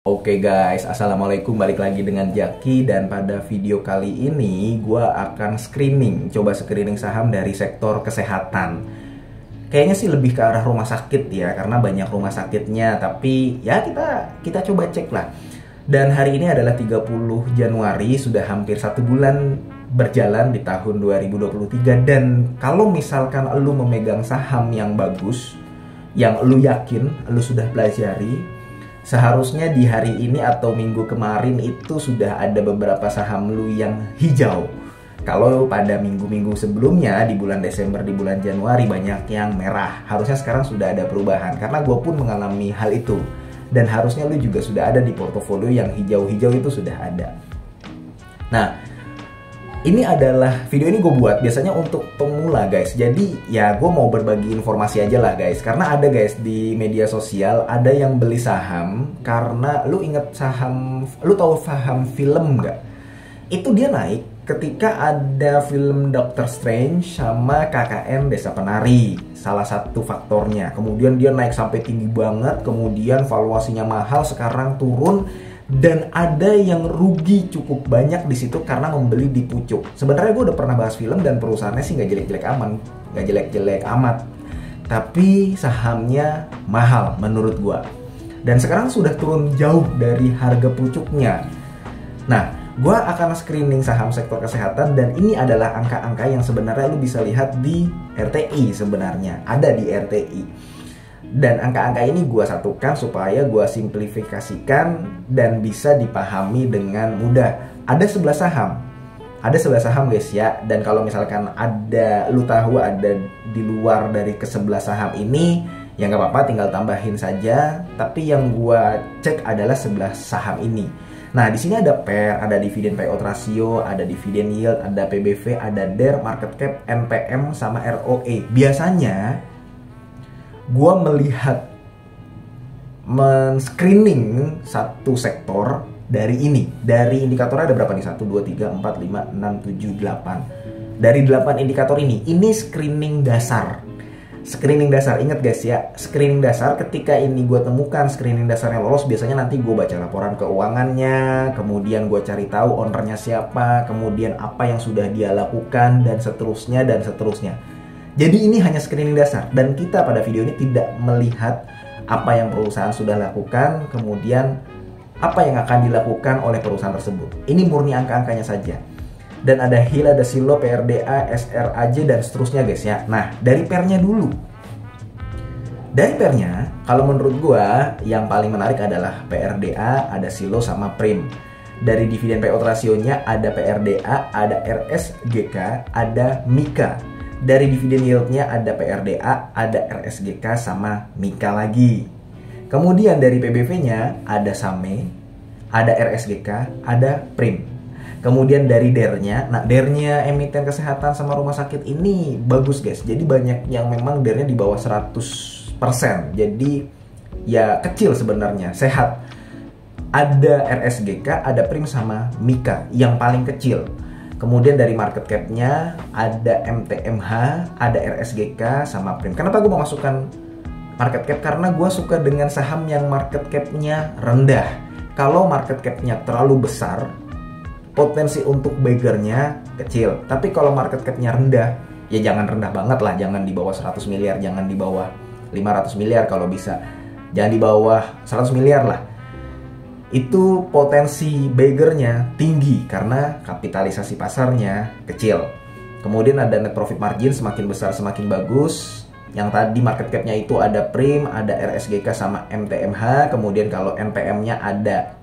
Oke guys, assalamualaikum, balik lagi dengan Jaki. Dan pada video kali ini gue akan coba screening saham dari sektor kesehatan. Kayaknya sih lebih ke arah rumah sakit ya, karena banyak rumah sakitnya. Tapi ya kita coba cek lah. Dan hari ini adalah 30 Januari, sudah hampir 1 bulan berjalan di tahun 2023. Dan kalau misalkan lu memegang saham yang bagus, yang lu yakin, lu sudah pelajari, seharusnya di hari ini atau minggu kemarin itu sudah ada beberapa saham lu yang hijau. Kalau pada minggu-minggu sebelumnya, di bulan Desember, di bulan Januari, banyak yang merah. Harusnya sekarang sudah ada perubahan, karena gue pun mengalami hal itu. Dan harusnya lu juga sudah ada di portofolio yang hijau-hijau itu sudah ada. Nah, ini adalah video ini gue buat biasanya untuk pemula guys. Jadi ya gue mau berbagi informasi aja lah guys. Karena ada guys di media sosial ada yang beli saham karena lu inget saham, lu tahu saham film nggak? Itu dia naik ketika ada film Doctor Strange sama KKN Desa Penari. Salah satu faktornya. Kemudian dia naik sampai tinggi banget. Kemudian valuasinya mahal, sekarang turun. Dan ada yang rugi cukup banyak di situ karena membeli di pucuk. Sebenarnya gue udah pernah bahas film dan perusahaannya sih nggak jelek-jelek amat. Tapi sahamnya mahal menurut gue. Dan sekarang sudah turun jauh dari harga pucuknya. Nah, gue akan screening saham sektor kesehatan dan ini adalah angka-angka yang sebenarnya lu bisa lihat di RTI sebenarnya. Ada di RTI. Dan angka-angka ini gue satukan supaya gue simplifikasikan dan bisa dipahami dengan mudah. Ada 11 saham. Ada 11 saham guys ya. Dan kalau misalkan lu tahu ada di luar dari ke-11 saham ini, ya nggak apa-apa, tinggal tambahin saja. Tapi yang gue cek adalah 11 saham ini. Nah, di sini ada PER, ada dividen payout ratio, ada dividen yield, ada PBV, ada DER, market cap, NPM, sama ROE. Biasanya gue melihat men-screening satu sektor dari ini. Dari indikatornya ada berapa nih? 1, 2, 3, 4, 5, 6, 7, 8. Dari 8 indikator ini screening dasar. Screening dasar, ingat guys ya, screening dasar ketika ini gue temukan screening dasarnya lolos, biasanya nanti gue baca laporan keuangannya, kemudian gue cari tahu ownernya siapa, kemudian apa yang sudah dia lakukan, dan seterusnya dan seterusnya. Jadi ini hanya screening dasar dan kita pada video ini tidak melihat apa yang perusahaan sudah lakukan, kemudian apa yang akan dilakukan oleh perusahaan tersebut. Ini murni angka-angkanya saja. Dan ada HIL, ada SILO, PRDA, SRAJ dan seterusnya guys ya. Nah, dari PER-nya dulu. Dari PER-nya, kalau menurut gua yang paling menarik adalah PRDA, ada SILO sama PRIM. Dari dividen payout ratio-nya ada PRDA, ada RSGK, ada MIKA. Dari dividen yield-nya ada PRDA, ada RSGK sama MIKA lagi. Kemudian dari PBV-nya ada SAME, ada RSGK, ada PRIM. Kemudian dari DER-nya, nah DER-nya emiten kesehatan sama rumah sakit ini bagus guys. Jadi banyak yang memang DER-nya di bawah 100%. Jadi ya kecil sebenarnya, sehat. Ada RSGK, ada PRIM sama MIKA yang paling kecil. Kemudian dari market cap-nya ada MTMH, ada RSGK, sama PRIM. Kenapa gue mau masukkan market cap? Karena gue suka dengan saham yang market cap-nya rendah. Kalau market cap-nya terlalu besar, potensi untuk beggarnya kecil. Tapi kalau market cap-nya rendah, ya jangan rendah banget lah. Jangan di bawah 100 miliar, jangan di bawah 500 miliar kalau bisa. Jangan di bawah 100 miliar lah. Itu potensi beggarnya tinggi karena kapitalisasi pasarnya kecil. Kemudian ada net profit margin, semakin besar semakin bagus. Yang tadi market cap-nya itu ada PRIM, ada RSGK sama MTMH. Kemudian kalau NPM-nya ada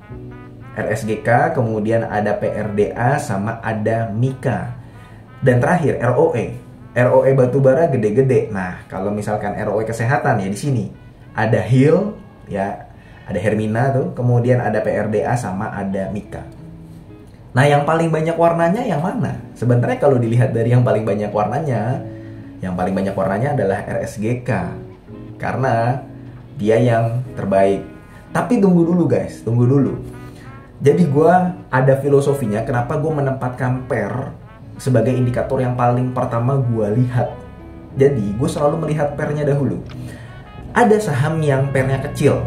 RSGK, kemudian ada PRDA sama ada MIKA. Dan terakhir ROE. ROE batubara gede-gede. Nah, kalau misalkan ROE kesehatan ya di sini ada HIL ya. Ada Hermina tuh, kemudian ada PRDA sama ada MIKA. Nah, yang paling banyak warnanya yang mana? Sebenarnya kalau dilihat dari yang paling banyak warnanya adalah RSGK. Karena dia yang terbaik. Tapi tunggu dulu guys, tunggu dulu. Jadi gue ada filosofinya kenapa gue menempatkan PER sebagai indikator yang paling pertama gue lihat. Jadi gue selalu melihat PER-nya dahulu. Ada saham yang PER-nya kecil.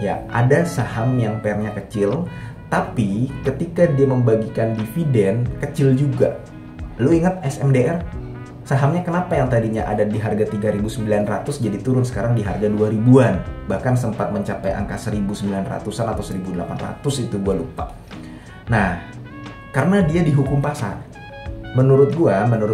ya ada saham yang pairnya kecil, tapi ketika dia membagikan dividen kecil juga. Lu ingat SMDR? Sahamnya kenapa yang tadinya ada di harga 3.900 jadi turun sekarang di harga 2.000-an. Bahkan sempat mencapai angka 1.900-an atau 1.800 itu gue lupa. Nah, karena dia dihukum pasar. Menurut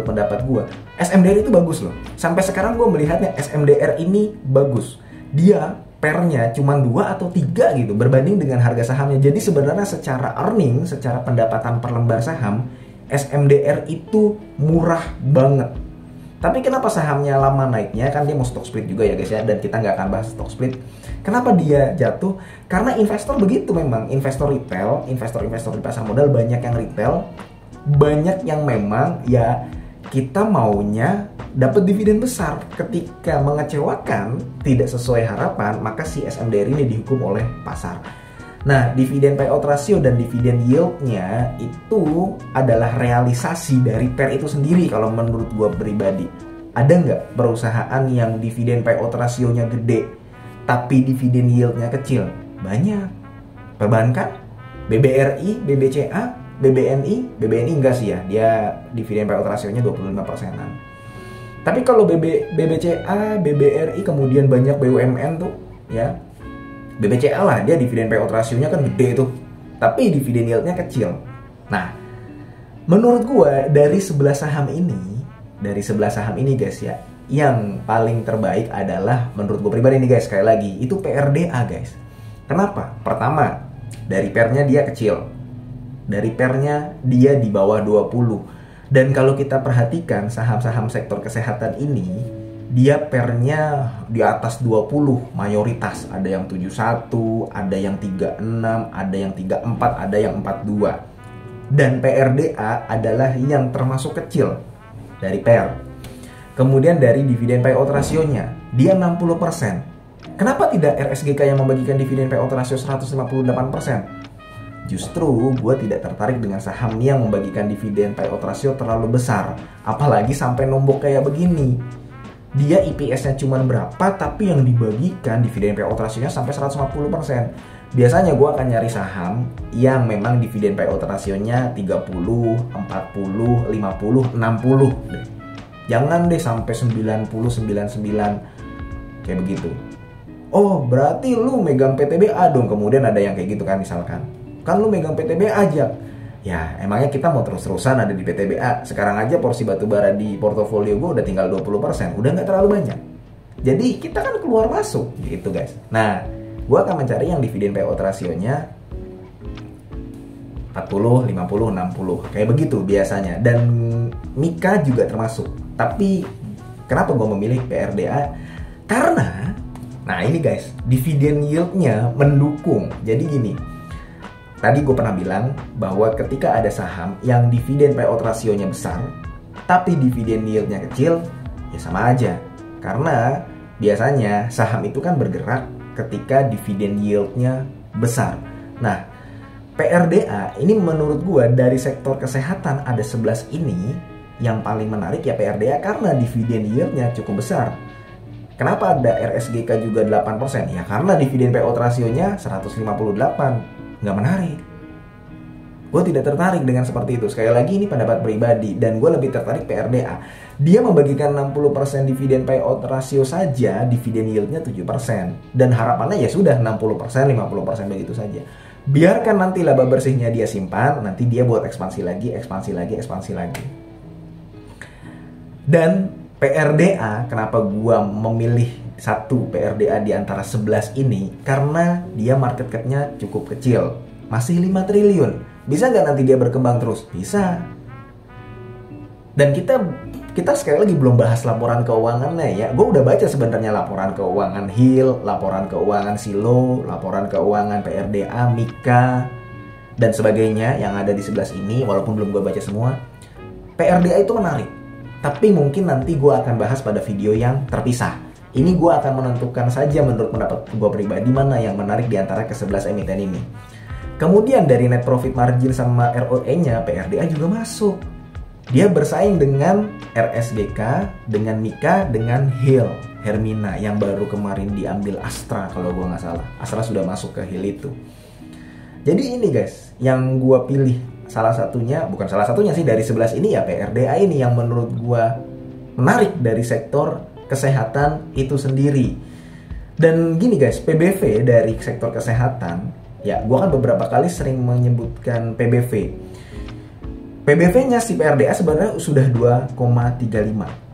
pendapat gua, SMDR itu bagus loh. Sampai sekarang gua melihatnya SMDR ini bagus. Dia pairnya cuma 2 atau 3 gitu berbanding dengan harga sahamnya. Jadi sebenarnya secara earning, secara pendapatan per lembar saham, SMDR itu murah banget. Tapi kenapa sahamnya lama naiknya? Kan dia mau stock split juga ya guys ya, dan kita nggak akan bahas stock split. Kenapa dia jatuh? Karena investor begitu memang, investor retail di pasar modal banyak yang retail, banyak yang memang ya kita maunya dapat dividen besar. Ketika mengecewakan, tidak sesuai harapan, maka si SMDR ini dihukum oleh pasar. Nah, dividen payout ratio dan dividen yieldnya itu adalah realisasi dari pair itu sendiri. Kalau menurut gue pribadi, ada nggak perusahaan yang dividen payout rasionya gede tapi dividen yieldnya kecil? Banyak. Perbankan, BBRI, BBCA, BBNI enggak sih ya, dia dividen payout rasionya 25%-an. Tapi kalau BBCA, BBRI, kemudian banyak BUMN tuh ya, BBCA lah, dia dividen payout rasionya kan gede tuh, tapi dividen yieldnya kecil. Nah, menurut gua dari 11 saham ini guys ya, yang paling terbaik adalah menurut gua pribadi nih guys, sekali lagi itu PRDA guys. Kenapa? Pertama, dari pairnya dia kecil, dari pairnya dia di bawah 20. Dan kalau kita perhatikan saham-saham sektor kesehatan ini, dia pairnya di atas 20 mayoritas. Ada yang 71, ada yang 36, ada yang 34, ada yang 42. Dan PRDA adalah yang termasuk kecil dari pair. Kemudian dari dividen payout rasionya, dia 60%. Kenapa tidak RSGK yang membagikan dividen payout rasio 158%? Justru gue tidak tertarik dengan saham yang membagikan dividen payout ratio terlalu besar. Apalagi sampai nombok kayak begini. Dia IPS-nya cuma berapa, tapi yang dibagikan dividen payout ratio-nya sampai 150%. Biasanya gue akan nyari saham yang memang dividen payout ratio-nya 30, 40, 50, 60 deh. Jangan deh sampai 90, 99 kayak begitu. Oh, berarti lu megang PTBA dong. Kemudian ada yang kayak gitu kan, misalkan. Kan lu megang PTBA aja. Ya, emangnya kita mau terus-terusan ada di PTBA? Sekarang aja porsi batubara di portofolio gue udah tinggal 20%. Udah nggak terlalu banyak. Jadi kita kan keluar masuk gitu guys. Nah, gue akan mencari yang dividen payout rasionya 40, 50, 60. Kayak begitu biasanya. Dan Mika juga termasuk. Tapi kenapa gue memilih PRDA? Karena, nah ini guys, dividen yieldnya mendukung. Jadi gini, tadi gue pernah bilang bahwa ketika ada saham yang dividen payout rasionya besar, tapi dividen yieldnya kecil, ya sama aja. Karena biasanya saham itu kan bergerak ketika dividen yieldnya besar. Nah, PRDA ini menurut gue dari sektor kesehatan ada 11 ini, yang paling menarik ya PRDA karena dividen yieldnya cukup besar. Kenapa ada RSGK juga 8%? Ya karena dividen payout rasionya 158. Nggak menarik. Gue tidak tertarik dengan seperti itu. Sekali lagi ini pendapat pribadi, dan gue lebih tertarik PRDA. Dia membagikan 60% dividen payout rasio saja, dividen yieldnya 7%. Dan harapannya ya sudah 60%, 50% begitu saja. Biarkan nanti laba bersihnya dia simpan, nanti dia buat ekspansi lagi. Dan PRDA, kenapa gue memilih satu PRDA di antara 11 ini? Karena dia market cap-nya cukup kecil, masih 5 triliun. Bisa nggak nanti dia berkembang terus? Bisa. Dan kita sekali lagi belum bahas laporan keuangannya ya. Gue udah baca sebenarnya laporan keuangan HIL, laporan keuangan Silo, laporan keuangan PRDA, Mika, dan sebagainya yang ada di 11 ini. Walaupun belum gue baca semua, PRDA itu menarik. Tapi mungkin nanti gue akan bahas pada video yang terpisah. Ini gue akan menentukan saja menurut pendapat gue pribadi mana yang menarik di antara ke-11 emiten ini. Kemudian dari net profit margin sama ROE-nya, PRDA juga masuk. Dia bersaing dengan RSGK, dengan Mika, dengan HIL. Hermina yang baru kemarin diambil Astra kalau gue nggak salah. Astra sudah masuk ke Hill itu. Jadi ini guys, yang gue pilih salah satunya, bukan salah satunya sih, dari 11 ini ya PRDA ini yang menurut gue menarik dari sektor kesehatan itu sendiri. Dan gini guys, PBV dari sektor kesehatan, ya gue kan beberapa kali sering menyebutkan PBV. PBV-nya si PRDA sebenarnya sudah 2,35,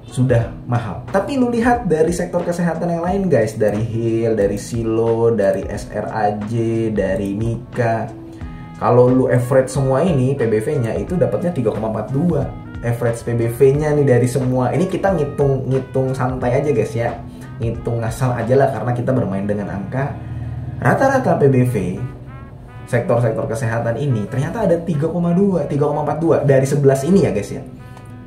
sudah mahal. Tapi lu lihat dari sektor kesehatan yang lain guys, dari Hill, dari Silo, dari SRAJ, dari Mika. Kalau lu average semua ini PBV-nya itu dapatnya 3,42. Average PBV-nya nih dari semua. Ini kita ngitung santai aja guys ya. Ngitung ngasal aja lah karena kita bermain dengan angka. Rata-rata PBV sektor-sektor kesehatan ini ternyata ada 3,2, 3,42 dari 11 ini ya guys ya.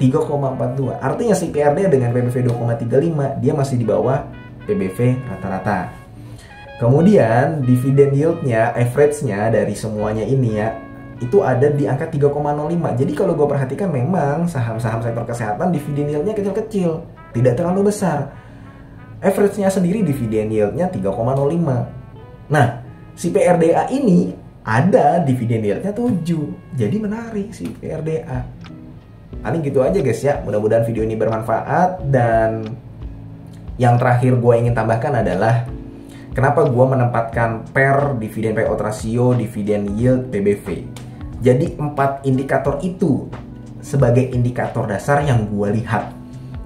3,42. Artinya si PRD dengan PBV 2,35 dia masih di bawah PBV rata-rata. Kemudian dividen yield-nya, average-nya dari semuanya ini ya, itu ada di angka 3,05. Jadi kalau gue perhatikan memang saham-saham sektor kesehatan dividen yield-nya kecil-kecil, tidak terlalu besar. Average-nya sendiri dividen yield-nya 3,05. Nah, si PRDA ini ada dividen yield-nya 7. Jadi menarik si PRDA. Paling gitu aja guys ya. Mudah-mudahan video ini bermanfaat. Dan yang terakhir gue ingin tambahkan adalah kenapa gue menempatkan PER, dividen payout ratio, dividen yield, PBV. Jadi 4 indikator itu sebagai indikator dasar yang gue lihat.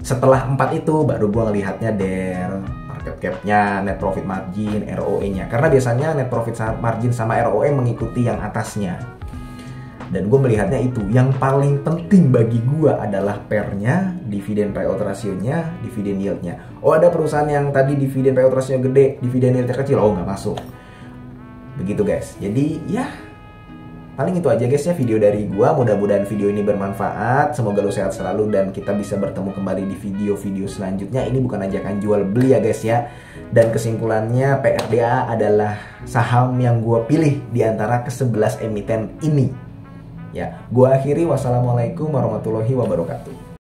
Setelah 4 itu baru gue ngelihatnya DER, market cap-nya, net profit margin, ROE-nya. Karena biasanya net profit margin sama ROE mengikuti yang atasnya. Dan gue melihatnya itu. Yang paling penting bagi gue adalah PER-nya, dividen payout ratio-nya, dividen yield-nya. Oh, ada perusahaan yang tadi dividen payout ratio gede, dividen yield-nya kecil. Oh, nggak masuk. Begitu guys. Jadi ya paling itu aja guys ya video dari gue. Mudah-mudahan video ini bermanfaat. Semoga lo sehat selalu dan kita bisa bertemu kembali di video-video selanjutnya. Ini bukan ajakan jual beli ya guys ya. Dan kesimpulannya PRDA adalah saham yang gue pilih di antara ke-11 emiten ini. Ya, gue akhiri. Wassalamualaikum warahmatullahi wabarakatuh.